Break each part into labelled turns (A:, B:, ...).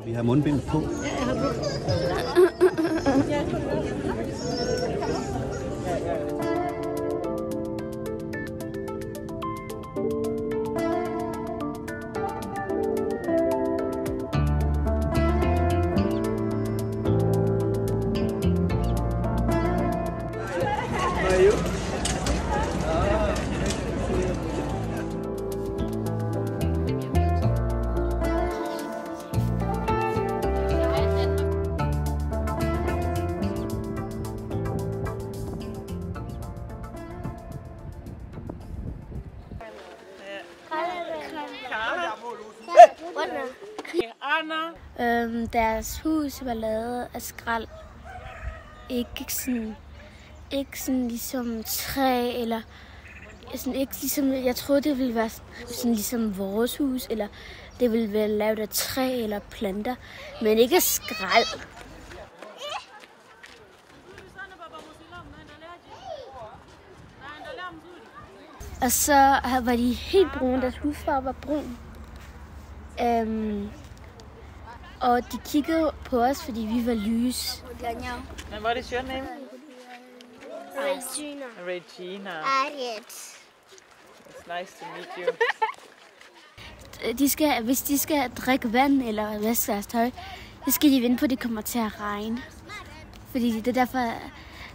A: Vi har mundbind på.
B: Deres hus var lavet af skrald. Ikke sådan ligesom træ, eller sådan ikke ligesom, jeg troede det ville være sådan ligesom vores hus, eller det ville være lavet af træ eller planter, men ikke af skrald. Og så var de helt brune, deres hudfarve var brun. Og de kiggede på os, fordi vi var lys.
C: And what is your name?
B: Regina.
C: Regina.
B: Ariet.
C: It's nice to meet you.
B: Hvis de skal drikke vand eller vaske deres tøj, så skal de vente på, at det kommer til at regne. Fordi det er derfor,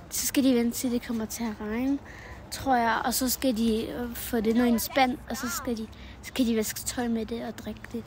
B: så skal de vente til, at det kommer til at regne, tror jeg. Og så skal de få det ned i en spand, og så skal de vaske tøj med det og drikke det.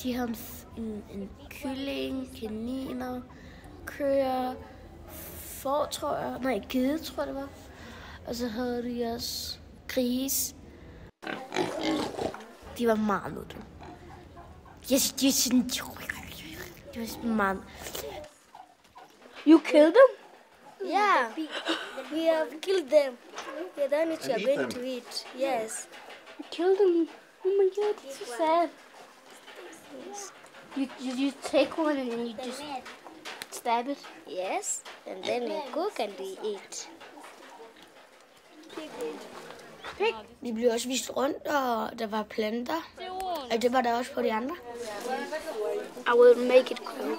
B: De havde en kylling, kaniner, køer, får, tror jeg. Nej, gede, tror jeg det var. Og så havde de også gris. De var meget nutte. De var sådan meget. You killed them?
D: Yeah, we have killed them. Yeah, then it's you're going to eat. Yes.
B: You killed them? Oh my god, it's so sad. You take one and then you just stab it?
D: Yes, and then we cook and we eat.
B: Vi blev også vist rundt, og der var planter. Og det var der også på de andre. I will make it cool.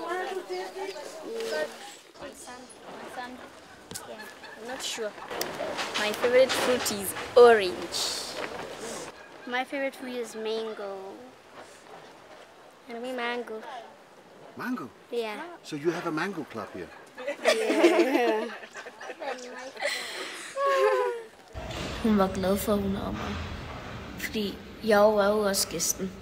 D: Yeah, I'm not sure. My favorite fruit is orange.
B: My favorite fruit is mango.
D: And we mango.
A: Mango?
D: Yeah.
A: So you have a mango club here?
D: Yeah.
B: Hun var glad for, at hun havde mig. Fordi jeg var jo også gæsten.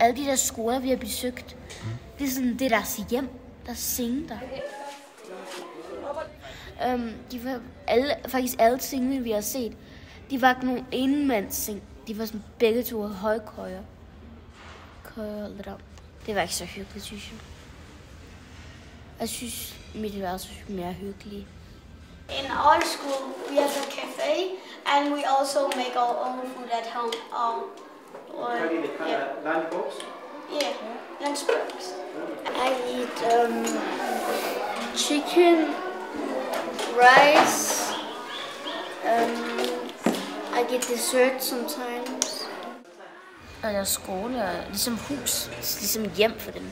B: Alle de der skoler, vi har besøgt, det er sådan, det er deres hjem, der senge der. De var faktisk alle tingene, vi har set, de var ikke nogen enmandsseng. De var sådan begge to højkøjer. Det var ikke så hyggeligt, synes jeg. Jeg synes, mit værelse er mere hyggeligt.
E: In our school, we have a cafe, and we also make our own food at home.
C: Lunchbox?
E: Yeah, lunchbox.
B: I eat chicken, rice. I get dessert sometimes. Og deres skole er ligesom hus, ligesom hjem for dem.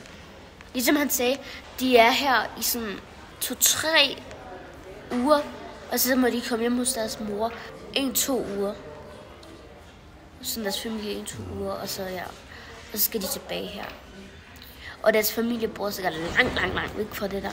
B: Ligesom han sagde, de er her i sådan 2-3 uger, og så må de komme hjem hos deres mor 1-2 uger. Sådan deres familie 1-2 uger, og så skal de tilbage her. Og deres familie bor sikkert langt væk fra det der.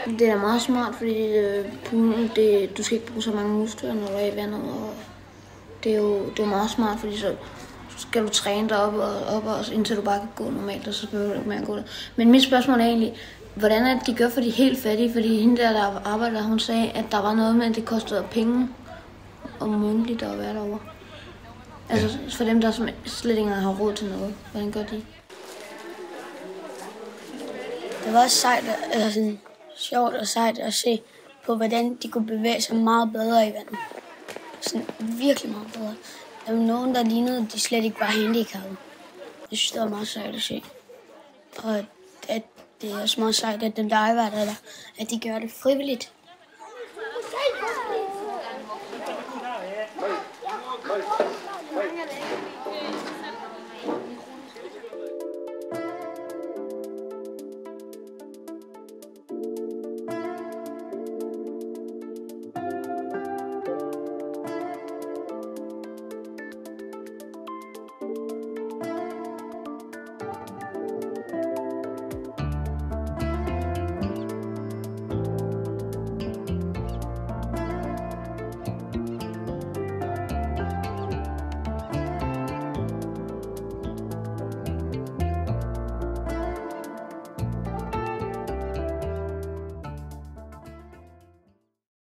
B: Det er meget smart, fordi poolen, du skal ikke bruge så mange muskler, når du er i vandet. Og det er jo meget smart, fordi så skal du træne dig op og indtil du bare kan gå normalt, og så behøver du ikke mere at gå der. Men mit spørgsmål er egentlig, hvordan er det, de gør for de helt fattige? Fordi hende der arbejder, hun sagde, at der var noget med, at det kostede penge og månedligt at være derovre. Altså for dem, der slet ikke har råd til noget. Hvordan gør de?
D: Det var sejt, sådan sjovt og sejt at se på, hvordan de kunne bevæge sig meget bedre i vandet. Sådan virkelig meget bedre. Der var nogen, der lignede, de slet ikke var handicappede. Jeg synes, det var meget sejt at se. Og at det er også meget sejt, at dem, der arbejder der, at de gør det frivilligt.